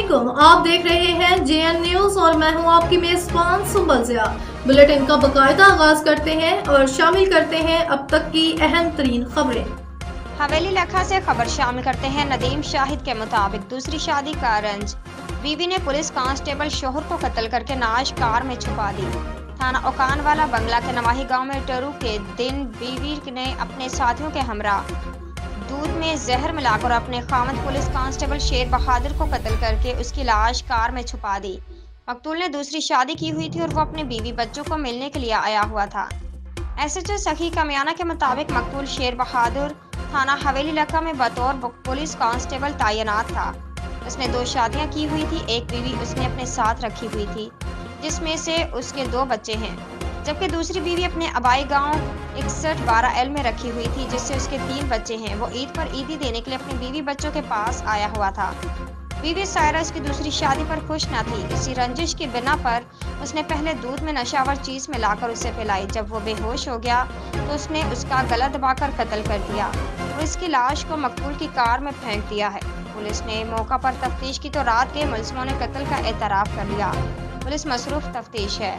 अस्सलामुअलैकुम, आप देख रहे हैं JN न्यूज और मैं हूं आपकी मेजबान सुंबल ज़िया। बुलेटिन का बाकायदा आगाज करते हैं और शामिल करते हैं अब तक की अहम तरीन खबरें। हवेली लखा से खबर शामिल करते हैं। नदीम शाहिद के मुताबिक दूसरी शादी का रंज, बीवी ने पुलिस कांस्टेबल शोहर को कत्ल करके नाश कार में छुपा दी। थाना ओकानवाला बंगला के नवाही गांव में टरू के दिन बीवी ने अपने साथियों के हमरा दूध में जहर मिलाकर अपने खामद पुलिस कांस्टेबल शेर बहादुर को कत्ल करके उसकी लाश कार में छुपा दी। मकतूल ने दूसरी शादी की हुई थी और वो अपने बीवी बच्चों को मिलने के लिए आया हुआ था। SHO सखी कमियाना के मुताबिक मकतूल शेर बहादुर थाना हवेली इलाका में बतौर पुलिस कांस्टेबल तैनात था। उसने 2 शादियां की हुई थी। एक बीवी उसने अपने साथ रखी हुई थी जिसमें से उसके 2 बच्चे हैं, जबकि दूसरी बीवी अपने आबाई गांव 6112L में रखी हुई थी जिससे उसके 3 बच्चे हैं। वो ईद पर ईदी देने के लिए अपनी बीवी बच्चों के पास आया हुआ था। बीवी सायरा उसकी दूसरी शादी पर खुश न थी। इसी रंजिश की बिना पर उसने पहले दूध में नशावर चीज मिलाकर उसे पिलाई। जब वो बेहोश हो गया तो उसने उसका गला दबाकर कत्ल कर दिया और इसकी लाश को मकतूल की कार में फेंक दिया है। पुलिस ने मौका पर तफ्तीश की तो रात के मुलजिमों ने कत्ल का एतराफ कर लिया। पुलिस मसरूफ तफ्तीश है।